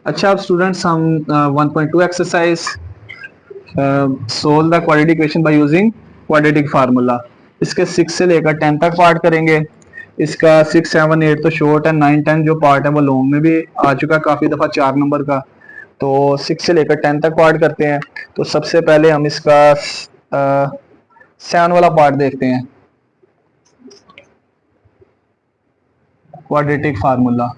अच्छा अब स्टूडेंट्स हम 1.2 exercise solve the quadratic equation by using quadratic formula. इसके 6 से लेकर 10 तक पार्ट करेंगे। इसका 6, 7, 8 तो शॉर्ट है, 9, 10 जो पार्ट है वो लॉन्ग में भी आ चुका काफी दफा 4 नंबर का। तो 6 से लेकर 10 तक पार्ट करते हैं। तो सबसे पहले हम इसका 7 वाला पार्ट देखते हैं, क्वाड्रेटिक फार्मूला।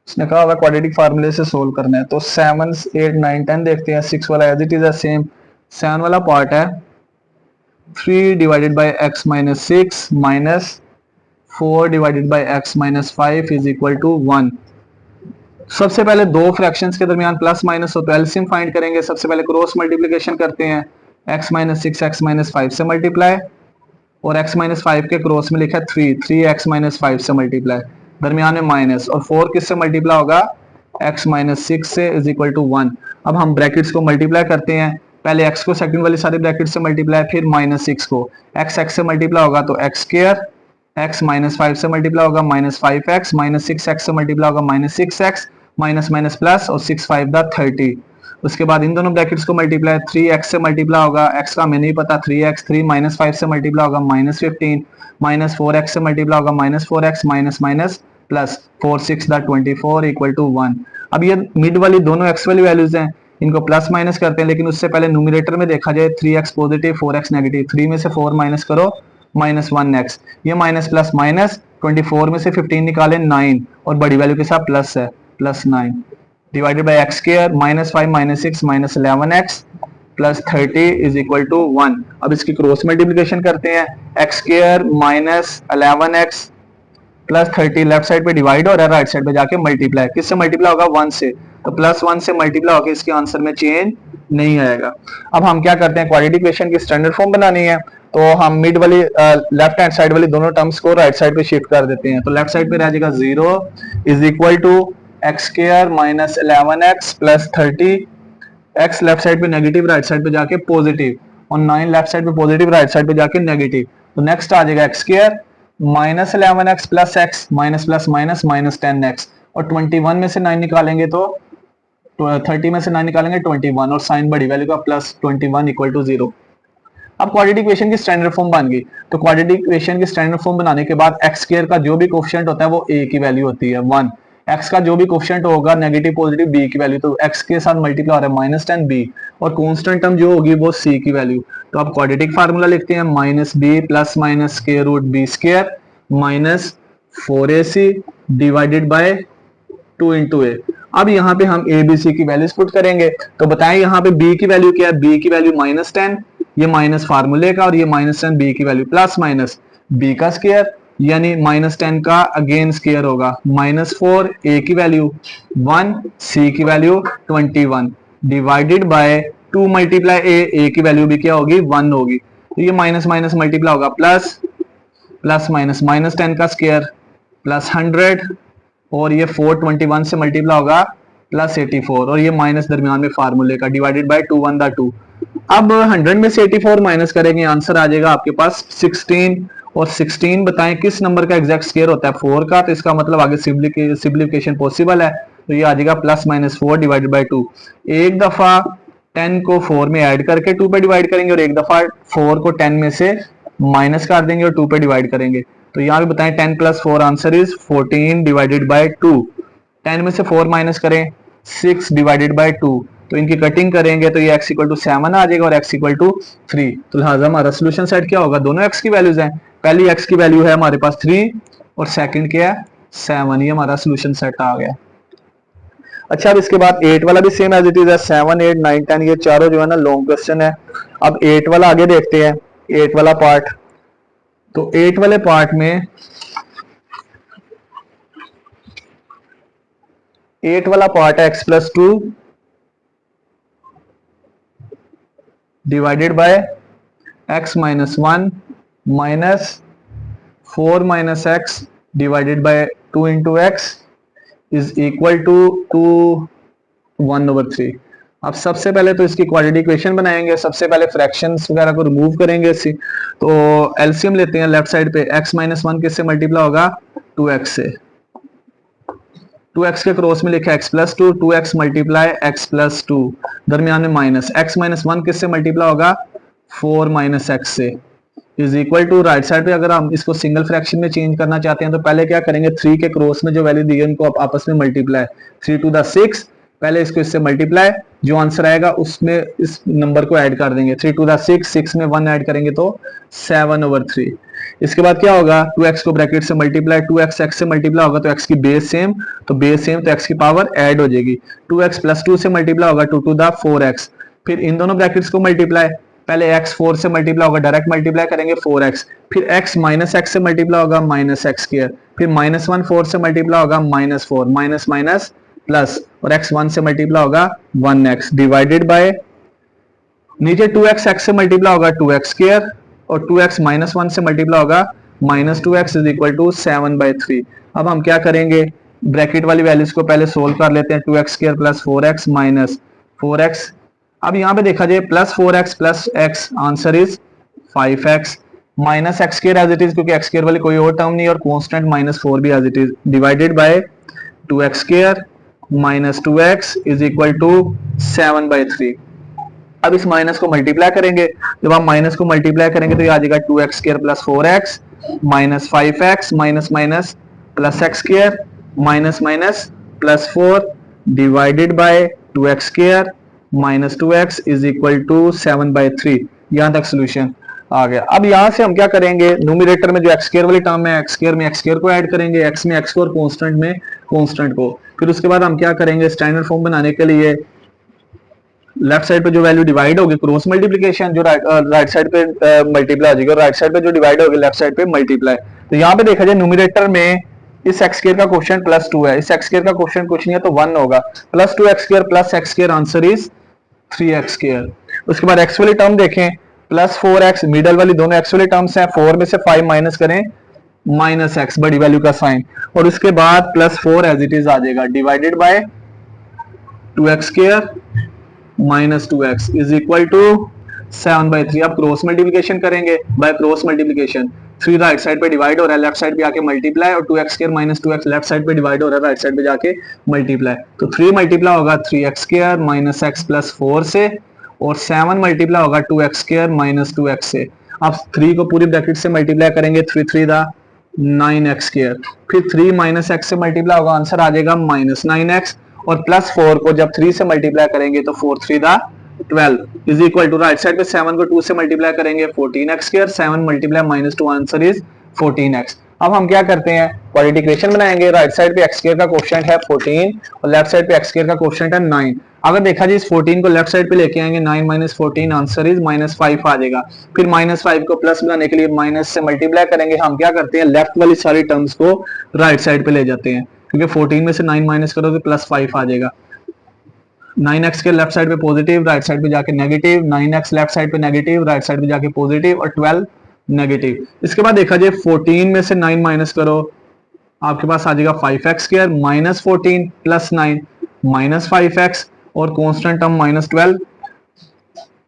इसने कहा हुआ क्वाड्रेटिक फार्मूले से सोल्व करना है। तो 7, 8, 9, 10 देखते हैं। 6 वाला एज इट इज सेम। 7 वाला पार्ट है 3 divided by x minus 6 minus 4 divided by x minus 5 is equal to 1। सबसे पहले दो फ्रैक्शंस के दरमियान प्लस माइनस हो तो एलसीएम फाइंड करेंगे। सबसे पहले क्रॉस मल्टीप्लिकेशन करते हैं। एक्स माइनस 6 एक्स माइनस 5 से मल्टीप्लाई, और x माइनस 5 के क्रॉस में लिखा है 3 एक्स माइनस 5 से मल्टीप्लाई, दरमियान में माइनस, और 4 किससे मल्टीप्लाई होगा, x माइनस 6 से इज इक्वल टू 1। अब हम ब्रैकेट्स को मल्टीप्लाई करते हैं। पहले x को सेकंड वाली सारे ब्रैकेट से मल्टीप्लाई, फिर माइनस 6 को x से मल्टीप्लाई होगा तो एक्स स्क्वायर, x माइनस 5 से मल्टीप्लाई होगा माइनस 5x, माइनस 6x से मल्टीप्लाई होगा minus 6x, minus minus plus, और 6 5 दा 30। उसके बाद इन दोनों ब्रैकेट्स को मल्टीप्लाई, 3x से मल्टीप्लाई होगा, x का हमें नहीं पता 3x, 3 माइनस 5 से मल्टीप्लाई होगा माइनस 15, माइनस 4x से मल्टीप्लाई होगा minus 4x, minus minus plus, 4 6 दा 24 इक्वल टू 1। अब ये मिड वाली दोनों x वाली वैल्यूज हैं, इनको प्लस माइनस करते हैं, लेकिन उससे पहले न्यूमरेटर में देखा जाए 3x पॉजिटिव 4x नेगेटिव, 3 में से 4 माइनस करो माइनस 1x, ये माइनस प्लस माइनस, 24 में से 15 निकाले 9, और बड़ी वैल्यू के साथ प्लस है, plus 9 divided by x square, minus 5 minus 6 minus 11x plus 30 is equal to 1। अब इसकी क्रॉस मल्टीप्लिकेशन करते हैं। X square minus 11x plus 30 left side पे डिवाइड और राइट साइड पे जाके मल्टीप्लाई, किससे मल्टीप्लाई होगा 1 से, तो प्लस 1 से मल्टीप्लाई होकर इसके आंसर में चेंज नहीं आएगा। अब हम क्या करते हैं, क्वाड्रेटिक इक्वेशन की स्टैंडर्ड फॉर्म बनानी है। तो हम मिड वाली लेफ्ट हैंड साइड वाली दोनों टर्म्स को राइट साइड पे शिफ्ट कर देते हैं। तो लेफ्ट साइड पे रह जाएगा 0 is equal to x square minus 11x plus 30, x left side पे नेगेटिव राइट साइड पे जाके पॉजिटिव, और 9 लेफ्ट साइड पे पॉजिटिव राइट साइड पे जाके नेगेटिव। तो नेक्स्ट आ जाएगा x square minus 11x plus x minus plus minus minus 10x, और 21 में से 9 निकालेंगे तो 30 में से 9 निकालेंगे 21, और साइन बड़ी वैल्यू का प्लस 21 इक्वल टू 0। अब क्वाड्रेटिक इक्वेशन की स्टैंडर्ड फॉर्म बन गई। तो क्वाड्रेटिक इक्वेशन की स्टैंडर्ड फॉर्म बनाने के बाद एक्स स्क्वायर का जो भी कोफिशिएंट होता है वो a की वैल्यू होती है 1, x का जो भी कोफिशिएंट होगा नेगेटिव पॉजिटिव b की वैल्यू, तो x के साथ मल्टीप्लाई हो रहा है माइनस 10b, और कांस्टेंट टर्म जो होगी वो c की वैल्यू। तो आप क्वाड्रेटिक फार्मूला लिखते हैं minus b plus minus square root b square minus 4ac divided by 2 into a. अब यहाँ पे हम ए बी सी की वैल्यूज पुट करेंगे। तो बताएं यहाँ पे b की वैल्यू क्या है, b की वैल्यू माइनस 10, ये माइनस फार्मूले का, और ये माइनस 10 b की वैल्यू, प्लस माइनस b का स्क्वायर यानी माइनस 10 का अगेन स्क्वायर होगा, माइनस 4 a की वैल्यू 1 c की value 21 divided by 2 multiply a की वैल्यू भी क्या होगी 1 होगी। तो ये माइनस माइनस मल्टीप्लाई होगा प्लस, प्लस माइनस माइनस 10 का स्क्वायर प्लस 100, और ये 421 से मल्टीप्लाई होगा प्लस 84, और ये माइनस दरमियान में फार्मूले का डिवाइडेड बाय 2 1 दा 2। अब 100 में से 84 माइनस करेंगे, आंसर आ जाएगा आपके पास 16, और 16 बताएं किस नंबर का एग्जैक्ट स्क्वायर होता है 4 का, तो इसका मतलब आगे सिंप्लीफिकेशन पॉसिबल है। तो ये आ जाएगा प्लस माइनस 4 डिवाइडेड बाय 2। एक दफा 10 को 4 में ऐड करके 2 पे डिवाइड करेंगे, और एक दफा 4 को 10 में से माइनस कर देंगे और 2 पे डिवाइड करेंगे। तो यहाँ भी बताएं 10 plus 4 answer is 14 divided by 2। 10 में से 4 माइनस करें 6 डिवाइडेड बाय 2, तो इनकी कटिंग करेंगे तो ये x इक्वल टू 7 आ जाएगा और x इक्वल टू 3। तो लिहाजा हमारा सोल्यूशन सेट क्या होगा, दोनों x की वैल्यूज हैं। पहली x की वैल्यू है हमारे पास 3 और सेकंड क्या है 7, ये हमारा सोल्यूशन सेट आ गया। अच्छा अब इसके बाद 8 वाला भी सेम एज इट इज है, 7 8 9 10 ये चारों जो है ना लॉन्ग क्वेश्चन है। अब 8 वाला आगे देखते हैं, 8 वाला पार्ट। तो 8 वाले पार्ट में 8 वाला पार्ट है x plus 2 divided by x minus 1 minus 4 minus x divided by 2 into x is equal to 1/3। अब सबसे पहले तो इसकी क्वाड्रेटिक इक्वेशन बनाएंगे। सबसे पहले फ्रैक्शंस वगैरह को रिमूव करेंगे इसी। तो एलसीएम लेते हैं लेफ्ट साइड पे, x माइनस 1 किससे मल्टीप्लाई होगा 2x से, 2x के क्रॉस में लिखा x plus 2, 2x multiply x plus 2, दरमियान में माइनस x माइनस 1 किससे मल्टीप्लाई होगा 4 माइनस x से, is equal to right side पे अगर हम इसको सिंगल फ्रैक्शन में चेंज करना चाहते हैं तो पहले क्या करेंगे 3 के क्रॉस में जो वैल्यू दी है उनको आपस में मल्टीप्लाई, 3 टू द 6, पहले इसको इससे मल्टीप्लाई, जो आंसर आएगा उसमें इस नंबर को ऐड कर देंगे, 3 टू द 6, 6 में 1 ऐड करेंगे तो 7/3। इसके बाद क्या होगा 2x को ब्रैकेट से मल्टीप्लाई, 2x x से मल्टीप्लाई होगा तो x की बेस सेम, तो बेस सेम तो x की पावर ऐड हो जाएगी, 2x प्लस 2 से मल्टीप्लाई होगा 2 टू द 4x, फिर इन दोनों ब्रैकेट्स को मल्टीप्लाई, पहले x 4 से मल्टीप्लाई होगा, डायरेक्ट मल्टीप्लाई करेंगे 4x, फिर x माइनस x से मल्टीप्लाई होगा माइनस x स्क्वायर, फिर माइनस 1 4 से मल्टीप्लाई होगा माइनस 4, माइनस माइनस प्लस, और x 1 से मल्टीप्लाई होगा 1x डिवाइडेड बाय, नीचे 2x x से मल्टीप्लाई होगा 2x स्क्वायर, और 2x माइनस 1 से मल्टीप्लाई होगा minus 2x is equal to 7/3। अब हम क्या करेंगे ब्रैकेट वाली वैल्यूज को पहले सोल्व कर लेते हैं, 2x square plus 4x minus 4x, अब यहाँ पे देखा जाए plus 4x plus x, answer is 5x, minus x square as it is क्योंकि x स्क्वायर वाली कोई और टर्म नहीं, और कांस्टेंट माइनस 4 भी as it is, divided by 2x square minus 2x is equal to 7/3। अब इस माइनस को मल्टीप्लाई करेंगे, जब आप माइनस को मल्टीप्लाई करेंगे तो ये आ जाएगा 2x square plus 4x minus 5x minus minus plus x square minus minus plus 4 divided by 2x square minus 2x is equal to 7/3। यहां तक सोल्यूशन आ गया। अब यहां से हम क्या करेंगे न्यूमरेटर में जो x स्क्वायर वाली टर्म है x स्क्वायर में x स्क्वायर को ऐड करेंगे, x में x को और कांस्टेंट में कांस्टेंट को, फिर उसके बाद हम क्या करेंगे स्टैंडर्ड फॉर्म बनाने के लिए लेफ्ट साइड पे जो वैल्यू डिवाइड होगी क्रॉस मल्टीप्लिकेशन, जो राइट साइड पे मल्टीप्लाई हो जाएगी, और राइट साइड पे जो डिवाइड होगी लेफ्ट साइड पे मल्टीप्लाई। तो यहाँ पे देखा जाए न्यूमरेटर में इस x स्क्वायर का क्वोशिएंट प्लस 2 है, इस x स्क्वायर का क्वोशिएंट कुछ नहीं है तो 1 होगा, plus 2x square plus x square answer is 3x square. उसके बाद x वाली टर्म देखें प्लस 4x, मिडल वाली दोनों x वाली टर्म्स हैं, 4 में से 5 माइनस करें माइनस x बड़ी वैल्यू का साइन, और उसके बाद प्लस 4 एज इट इज आ जाएगा divided by 2x square minus 2x is equal to 7/3। अब क्रॉस मल्टीप्लिकेशन करेंगे, by cross multiplication 3 right side पे डिवाइड हो रहा है, लेफ्ट साइड पे आके मल्टीप्लाई, और 2x square minus 2x left side पे डिवाइड हो रहा है, राइट साइड पे जाके मल्टीप्लाई, तो 3 मल्टीप्लाई होगा 3x square minus x plus 4 से, और 7 मल्टीप्लाई होगा 2x स्क्वायर माइनस 2x से। अब 3 को पूरी ब्रैकेट से मल्टीप्लाई करेंगे, 3 3 दा 9x स्क्वायर, फिर 3 माइनस x से मल्टीप्लाई होगा, आंसर आ जाएगा माइनस 9x, और प्लस 4 को जब 3 से मल्टीप्लाई करेंगे तो 4 3 दा 12 is equal to, right side पे 7 को 2 से मल्टीप्लाई करेंगे 14x square, 7 multiply minus 2 answer is 14x। अब हम क्या करते हैं क्वाड्रेटिक इक्वेशन बनाएंगे, राइट साइड पे x स्क्वायर का कोएफिशिएंट है 14 और लेफ्ट साइड पे x स्क्वायर का कोएफिशिएंट है 9। अगर देखा जाए इस 14 को लेफ्ट साइड पे लेके आएंगे 9 माइनस 14 आंसर इज -5 आ जाएगा, फिर -5 को प्लस बनाने के लिए माइनस से मल्टीप्लाई करेंगे, हम क्या करते हैं लेफ्ट वाली सारी टर्म्स को राइट साइड पे ले जाते हैं, क्योंकि 14 में से 9 माइनस करो तो +5 आ जाएगा, 9x के लेफ्ट साइड पे पॉजिटिव राइट साइड पे जाके नेगेटिव, 9x लेफ्ट साइड पे नेगेटिव राइट साइड पे जाके पॉजिटिव, और 12 नेगेटिव। इसके बाद देखा जाए 14 में से 9 माइनस करो, आपके पास आ जाएगा 5x square minus 14 plus 9 minus 5x, और constant term -12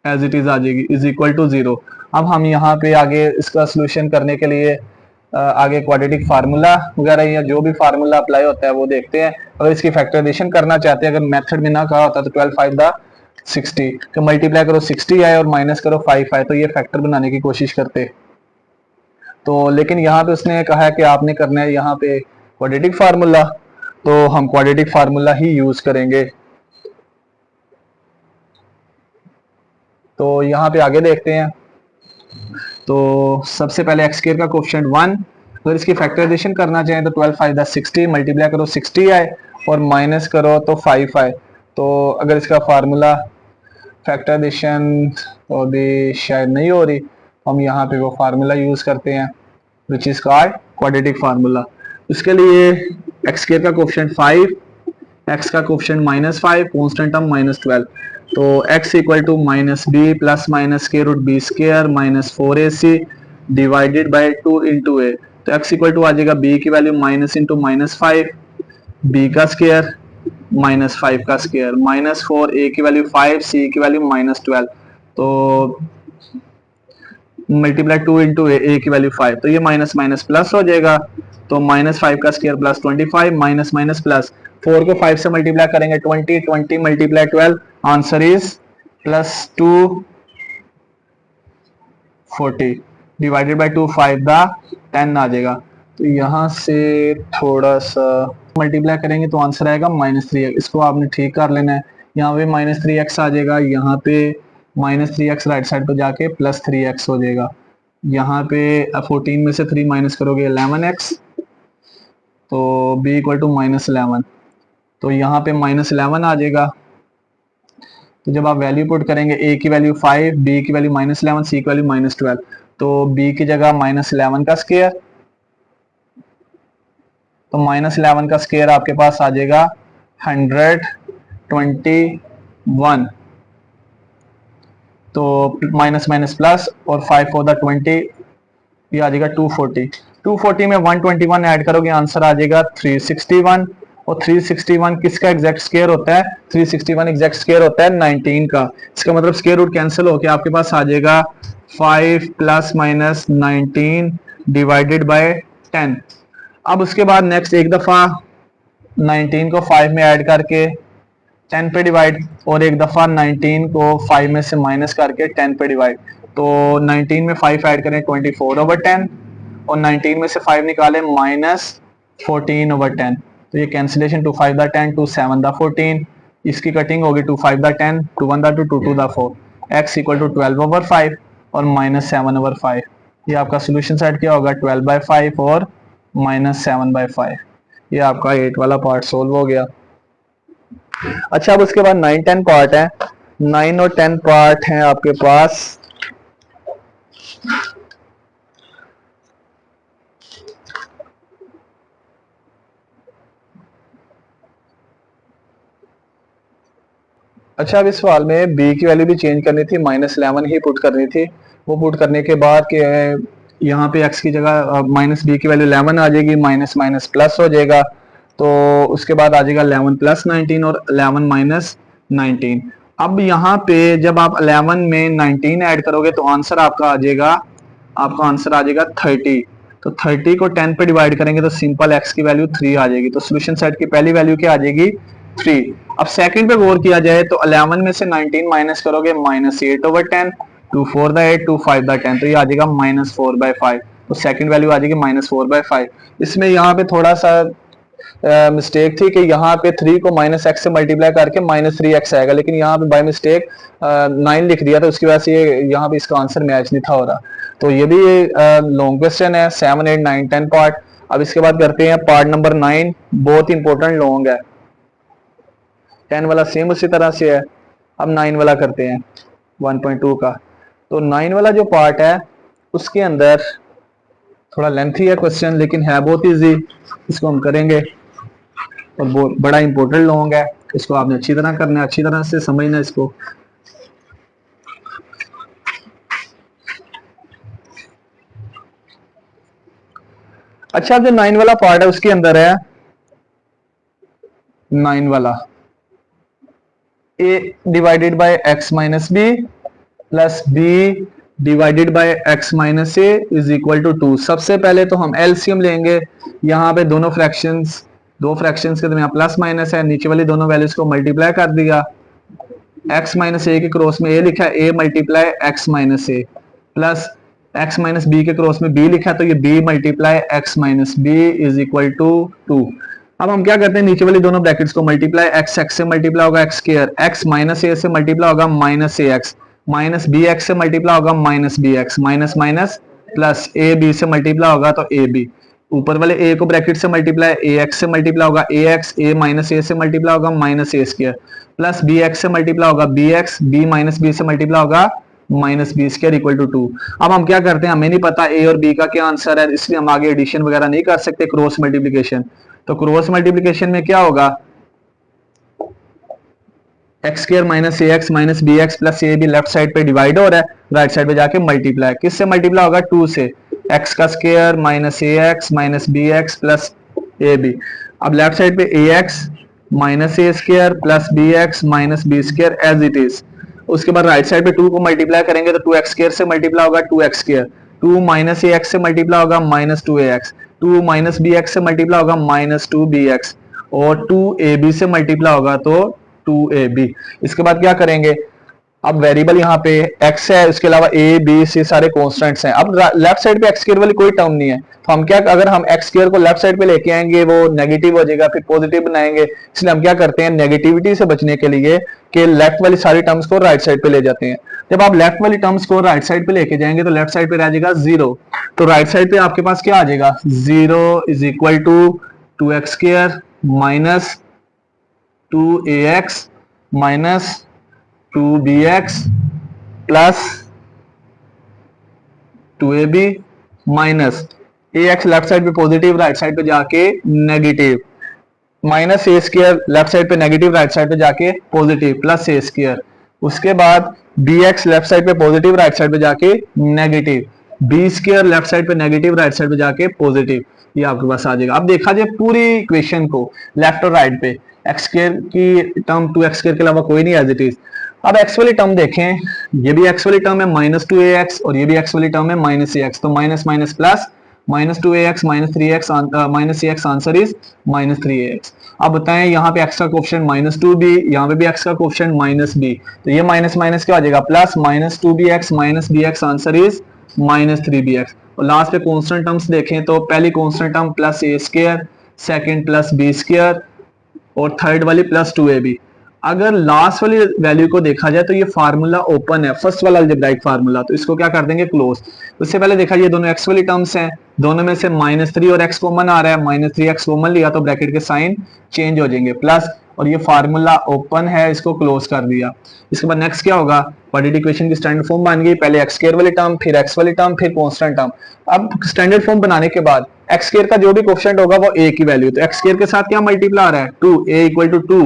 as it is आ जाएगी इज इक्वल टू 0। अब हम यहाँ पे आगे इसका सोल्यूशन करने के लिए आगे क्वाड्रेटिक फार्मूला वगैरह या जो भी फार्मूला अप्लाई होता है वो देखते हैं। अगर इसकी फैक्टराइजेशन करना चाहते हैं, अगर मेथड में ना कहा होता तो 12 5 दा 60, तो मल्टीप्लाई करो 60 आए और माइनस करो 5 आए, तो ये फैक्टर बनाने की कोशिश करते। तो लेकिन यहाँ पे उसने कहा है कि आपने करना है यहाँ पे क्वाड्रेटिक फार्मूला, तो हम क्वाड्रेटिक फार्मूला ही यूज करेंगे। तो यहाँ पे आगे देखते हैं। तो सबसे पहले x स्क्वायर का कोएफिशिएंट 1, अगर इसकी फैक्टराइजेशन करना चाहें तो 12 5 दा 60, मल्टीप्लाई करो 60 आए और माइनस करो तो 5 आए। तो अगर इसका फार्मूला फैक्टराइजेशन तो भी शायद नहीं हो रही, हम यहाँ पे वो फार्मूला यूज करते हैं which is called quadratic formula. इसके लिए x स्क्वायर का कोएफिशिएंट 5, x का कोएफिशिएंट -5, कांस्टेंट टर्म -12, तो x equal to -b plus minus के root B square -4ac divided by 2 into a. तो x इक्वल टू आ जाएगा b की वैल्यू माइनस इंटू -5, b का स्क्वायर -5 का स्क्वायर -4, a की वैल्यू 5, c की वैल्यू -12। तो मल्टीप्लाई 2 इंटू ए की वैल्यू 5, तो ये माइनस माइनस प्लस हो जाएगा, तो -5 का square plus 25 minus minus plus, 4 को 5 से मल्टीप्लाई करेंगे 20, 20 multiply 12, answer is +240 divided by 2 5 द 10 आ जाएगा। तो यहाँ से थोड़ा सा मल्टीप्लाई करेंगे तो आंसर आएगा -3x, इसको आपने ठीक कर लेना है। यहाँ पे -3x आ जाएगा, यहाँ पे -3x राइट साइड पर जाके +3x हो जाएगा। यहाँ पे 14 में से 3 माइनस करोगे 11x, तो b इक्वल टू -11, तो यहाँ पे -11 आ जाएगा। तो जब आप वैल्यू पुट करेंगे, a की वैल्यू 5, b की वैल्यू -11, c की वैल्यू -12, तो b की जगह -11 का स्क्वायर, तो -11 का स्क्वायर आपके पास आ जाएगा 121, तो माइनस माइनस प्लस और 5 फॉर द 20, ये आ जाएगा 240। 240 में 121 ऐड करोगे, आंसर आ जाएगा 361, और 361 किसका एग्जैक्ट स्क्वायर होता है? 361 एग्जैक्ट स्क्वायर होता है 19 का। इसका मतलब स्क्वायर रूट कैंसिल होके आपके पास आ जाएगा 5 + -19 डिवाइडेड बाय 10। अब उसके बाद नेक्स्ट एक दफा 19 को 5 में ऐड करके 10 पे डिवाइड, और एक दफा 19 को 5 में से माइनस करके 10 पे डिवाइड। तो 19 में 5 ऐड करें 24/10, और 19 में से 5 निकालें -14/10, तो ये कैंसिलेशन 2 5 द 10, 2 7 द 14, इसकी कटिंग होगी 2 5 द 10, 2 1 द 2, 2 2 द 4, x इक्वल टू 12/5 और -7/5। ये आपका सोल्यूशन सेट क्या होगा? 12/5 और -7/5। ये आपका 8 वाला पार्ट सोल्व हो गया। अच्छा, अब उसके बाद 9 10 पार्ट है। 9 और 10 पार्ट हैं आपके पास। अच्छा, अब इस सवाल में b की वैल्यू भी चेंज करनी थी, -11 ही पुट करनी थी। वो पुट करने के बाद कि यहाँ पे x की जगह -b की वैल्यू 11 आ जाएगी, माइनस माइनस प्लस हो जाएगा, तो उसके बाद आ जाएगा 11 + 19 और 11 - 19। अब यहाँ पे जब आप 11 में 19 ऐड करोगे तो आंसर आपका आ जाएगा 30। तो 30 को 10 पे डिवाइड करेंगे तो सिंपल x की वैल्यू 3 आ जाएगी। तो सोल्यूशन सेट की पहली वैल्यू क्या आ जाएगी? 3। अब सेकंड पे गौर किया जाए तो 11 में से 19 माइनस करोगे -8/10, 2 4 द 8, 2 5 द 10, तो ये आ जाएगा -4/5। तो सेकंड वैल्यू आ जाएगी -4/5। इसमें यहाँ पे थोड़ा सा मिस्टेक थी कि यहाँ पे 3 को -x से मल्टीप्लाई करके -3x आएगा, लेकिन यहाँ पे बाय मिस्टेक 9 लिख दिया, तो उसकी वजह से यहाँ पे इसका आंसर मैच नहीं था हो रहा। तो ये भी लॉन्ग क्वेश्चन है, 7 8 9 10 पार्ट। अब इसके बाद करते हैं पार्ट नंबर 9, बहुत इंपॉर्टेंट लॉन्ग है। 10 वाला सेम उसी तरह से है। अब 9 वाला करते हैं 1.2 का। तो 9 वाला जो पार्ट है उसके अंदर थोड़ा लेंथी है क्वेश्चन, लेकिन है बहुत इजी, इसको हम करेंगे और बहुत बड़ा इंपॉर्टेंट लॉन्ग है। इसको आपने अच्छी तरह करना है, अच्छी तरह से समझना है इसको। अच्छा, जो 9 वाला पार्ट है उसके अंदर है 9 वाला a divided by x minus b plus b divided by x minus a is equal to 2। सबसे पहले तो हम एलसीएम लेंगे। यहाँ पे दो फ्रैक्शंस के दरमियान प्लस माइनस है, नीचे वाली दोनों वैल्यूज को मल्टीप्लाई कर दिया। x माइनस ए के क्रॉस में a लिखा है, a multiply x minus A, plus x minus B के क्रॉस में b लिखा है, तो ये b multiply x minus B is equal to 2। अब हम क्या करते हैं, नीचे वाली दोनों ब्रैकेट्स को मल्टीप्लाई, x से मल्टीप्लाई होगा x square, x minus A से मल्टीप्लाई होगा -ax, माइनस बी एक्स से मल्टीप्लाई होगा -bx, माइनस माइनस प्लस ए बी से मल्टीप्लाई होगा तो ए बी, ऊपर वाले a को ब्रैकेट से मल्टीप्लाई, ax से मल्टीप्लाई होगा ax, a माइनस ए से मल्टीप्लाई होगा -a स्क्वायर, प्लस bx से मल्टीप्लाई होगा bx, b माइनस बी से मल्टीप्लाई होगा -b स्क्वायर इक्वल टू 2। अब हम क्या करते हैं, हमें नहीं पता a और b का क्या आंसर है, इसलिए हम आगे एडिशन वगैरह नहीं कर सकते, क्रॉस मल्टीप्लिकेशन। तो क्रॉस मल्टीप्लिकेशन में क्या होगा, एक्स स्क्वायर माइनस ए x minus B x plus ए बी लेफ्ट साइड पे डिवाइड हो रहा है, राइट साइड पे जाके मल्टीप्लाई, किससे मल्टीप्लाई होगा 2 से, एक्स का स्क्वायर माइनस ए x minus B x plus ए बी। अब लेफ्ट साइड पे a x minus a square plus b x minus b square as it is, उसके बाद राइट साइड पे 2 को मल्टीप्लाई करेंगे तो 2x² से मल्टीप्लाई होगा 2x², 2 माइनस ax से मल्टीप्लाई होगा -2ax, 2 माइनस bx से मल्टीप्लाई होगा -2bx, और 2ab से मल्टीप्लाई होगा तो 2ab। इसके बाद क्या करेंगे, अब वेरिएबल यहाँ पे x है, उसके अलावा a b c सारे कॉन्स्टेंट्स हैं। अब लेफ्ट साइड पे x² वाली कोई टर्म नहीं है, तो हम क्या, अगर हम x² को लेफ्ट साइड पे लेके आएंगे वो नेगेटिव हो जाएगा, फिर पॉजिटिव बनाएंगे, इसलिए हम क्या करते हैं नेगेटिविटी से बचने के लिए कि लेफ्ट वाली सारी टर्म्स को राइट साइड पे ले जाते हैं। जब आप लेफ्ट वाली टर्म्स को राइट साइड पे लेके जाएंगे तो लेफ्ट साइड पे रह जाएगा 0, तो राइट साइड पे आपके पास क्या आ जाएगा, 0 is equal to 2x² minus 2ax minus 2bx plus 2ab minus ax left side पे पॉजिटिव, राइट साइड पे जाके negative, minus a² left side पे नेगेटिव, राइट साइड पे जाके पॉजिटिव, प्लस a²। उसके बाद bx लेफ्ट साइड पे positive, right side पे जाके नेगेटिव, b² लेफ्ट साइड पे नेगेटिव, राइट साइड पे जाके पॉजिटिव, ये आपके पास आ जाएगा। अब देखा जाए पूरी इक्वेशन को लेफ्ट और राइट पे, x² की टर्म 2x² के अलावा कोई नहीं एज इट इज। अब x वाली टर्म देखें, ये भी x वाली टर्म है -2ax और ये भी x वाली टर्म है -ax, तो minus minus plus, -2ax -3x -ax answer is -3ax। अब बताएं यहाँ पे x का कोएफिशिएंट -2b, यहाँ पे भी x का कोएफिशिएंट -b, तो ये माइनस माइनस क्या हो जाएगा plus, -2bx -bx answer is -3bx। और लास्ट पे कांस्टेंट टर्म्स देखें तो पहली constant term +a², second +b² और थर्ड वाली +2ab। अगर लास्ट वाली वैल्यू को देखा जाए तो ये फार्मूला ओपन है, फर्स्ट वाला अलजेब्राइक फार्मूला, तो इसको क्या कर देंगे क्लोज। उससे पहले देखा ये दोनों x वाली टर्म्स हैं, दोनों में से -3 और x कॉमन आ रहा है, -3x कॉमन लिया तो ब्रैकेट के साइन चेंज हो जाएंगे प्लस, और ये फार्मूला ओपन है, इसको क्लोज कर दिया। इसके बाद नेक्स्ट क्या होगा, क्वाड्रेटिक इक्वेशन की स्टैंडर्ड फॉर्म बन गई, पहले x² वाली टर्म, फिर x वाली टर्म, फिर कांस्टेंट टर्म। अब स्टैंडर्ड फॉर्म बनाने के बाद x² का जो भी कोएफिशिएंट होगा वो a की वैल्यू, तो x² के साथ क्या मल्टीप्लाई आ रहा है 2, a = 2,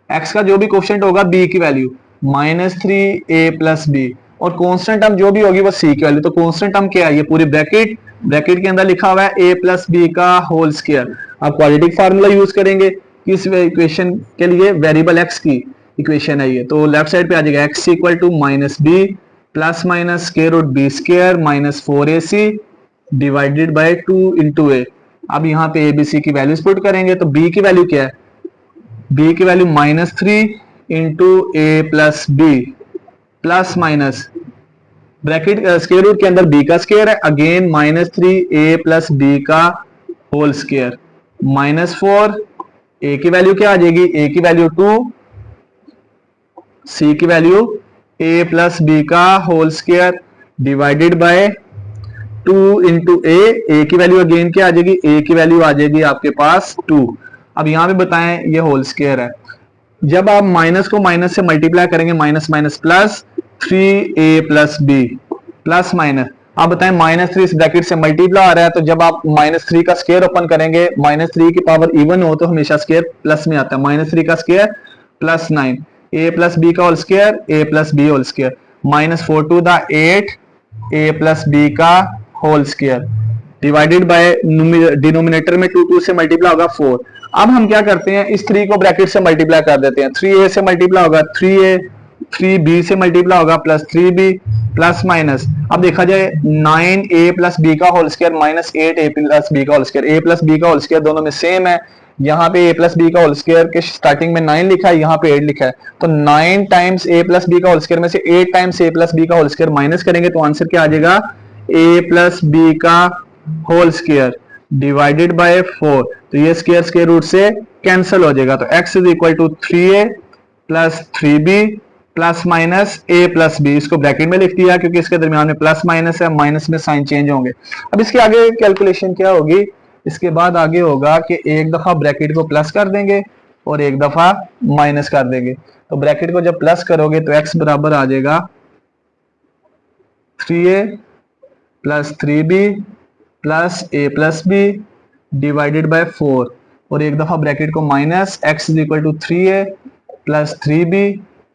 x का जो भी कोएफिशिएंट होगा b की वैल्यू -3a + b, और कांस्टेंट टर्म जो भी होगी वो c की वैल्यू। तो कांस्टेंट टर्म क्या है, ये पूरी ब्रैकेट, ब्रैकेट के अंदर लिखा हुआ है a + b का होल स्क्वायर। अब क्वाड्रेटिक फार्मूला यूज करेंगे किस इक्वेशन के लिए, वेरिएबल x की इक्वेशन है ये, तो लेफ्ट साइड पे आ जाएगा x = -b plus minus b² -4ac divided by 2 × a। अब यहाँ पे abc की वैल्यूज पुट करेंगे तो b की वैल्यू क्या है, b की value -3 × a + b plus minus bracket square root के अंदर b का स्क्वायर है, अगेन -3a + b का होल स्क्वायर, -4, a की वैल्यू क्या आ जाएगी, a की वैल्यू 2, c की वैल्यू a + b का whole square divided by 2 × a की वैल्यू अगेन क्या आ जाएगी, a की वैल्यू आ जाएगी आपके पास 2। अब यहां पे बताएं ये होल स्क्वायर है, जब आप माइनस को माइनस से मल्टीप्लाई करेंगे minus minus plus 3a + b plus minus, आप बताएं -3 इस ब्रैकेट से मल्टीप्लाई आ रहा है, तो जब आप -3 का स्क्वायर ओपन करेंगे, -3 की पावर इवन हो तो हमेशा स्क्वायर प्लस में आता है, -3 का स्क्वायर +9, a + b का whole square, a + b whole square, -4 × 8 a + b का whole square divided by denominator में 2 से मल्टीप्लाई होगा 4। अब हम क्या करते हैं, इस 3 को ब्रैकेट से मल्टीप्लाई कर देते हैं, 3a से मल्टीप्लाई होगा 3a, 3b से मल्टीप्लाई होगा +3b प्लस माइनस, अब देखा जाए 9a + b का होल स्क्वायर -8a + b का होल स्क्वायर, a + b का होल स्क्वायर दोनों में सेम है, यहाँ पे a + b का होल स्क्वायर के स्टार्टिंग में 9 लिखा है, यहाँ पे 8 लिखा है, तो 9 टाइम्स a + b का होल स्क्वायर में से 8 टाइम्स a + b का होल स्क्वायर माइनस करेंगे तो आंसर क्या आ जाएगा, a + b का होल स्क्वायर डिवाइडेड बाय 4, तो ये स्क्वायर स्क्वायर रूट से कैंसिल हो जाएगा, तो x = 3a + 3b plus minus a + b, इसको ब्रैकेट में लिख दिया क्योंकि इसके दरमियान में प्लस माइनस है, माइनस में साइन चेंज होंगे। अब इसके आगे कैलकुलेशन क्या होगी, इसके बाद आगे होगा कि एक दफा ब्रैकेट को प्लस कर देंगे और एक दफा माइनस कर देंगे, तो ब्रैकेट को जब प्लस करोगे तो x बराबर आ जाएगा 3a + 3b plus a + b divided by 4, और एक दफा ब्रैकेट को minus, x = 3a + 3b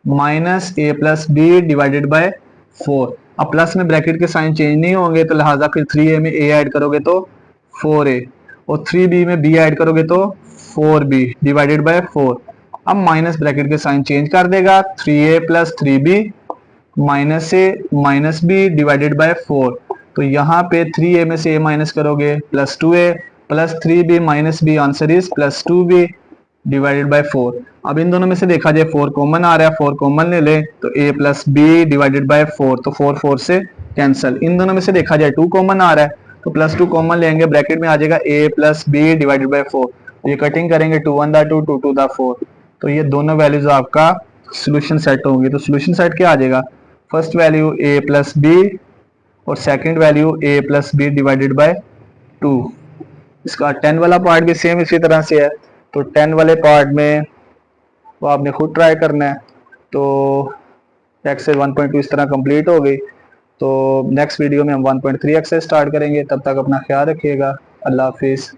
minus a + b divided by 4। अब प्लस में ब्रैकेट के साइन चेंज नहीं होंगे तो लिहाजा फिर 3a में a ऐड करोगे तो 4a, और 3b में b ऐड करोगे तो 4b डिवाइडेड बाय 4। अब माइनस ब्रैकेट के साइन चेंज कर देगा, 3a + 3b minus A minus B divided by 4। तो यहाँ पे 3a में से a माइनस करोगे plus 2a plus 3b minus b, answer is plus 2b divided by 4। अब इन दोनों में से देखा जाए 4 कॉमन आ रहा है, 4 कॉमन ले ले तो a plus B divided by 4, तो 4 4 से कैंसिल। इन दोनों में से देखा जाए 2 कॉमन आ रहा है तो प्लस 2 कॉमन लेंगे, ब्रैकेट में आ जाएगा a plus B divided by 4। ये कटिंग करेंगे 2 1 दा 2 2 2 दा 4, तो ये दोनों वैल्यूज आपका सोल्यूशन सेट होंगे। तो सोल्यूशन सेट क्या आ जाएगा, first value a plus b और second value a plus B divided by 2। इसका 10 वाला पार्ट भी सेम इसी तरह से है, तो 10 वाले पार्ट में वो आपने खुद ट्राई करना है। तो एक्सरसाइज 1.2 इस तरह कंप्लीट हो गई। तो नेक्स्ट वीडियो में हम 1.3 एक्सरसाइज स्टार्ट करेंगे, तब तक अपना ख्याल रखिएगा। अल्लाह हाफिज़।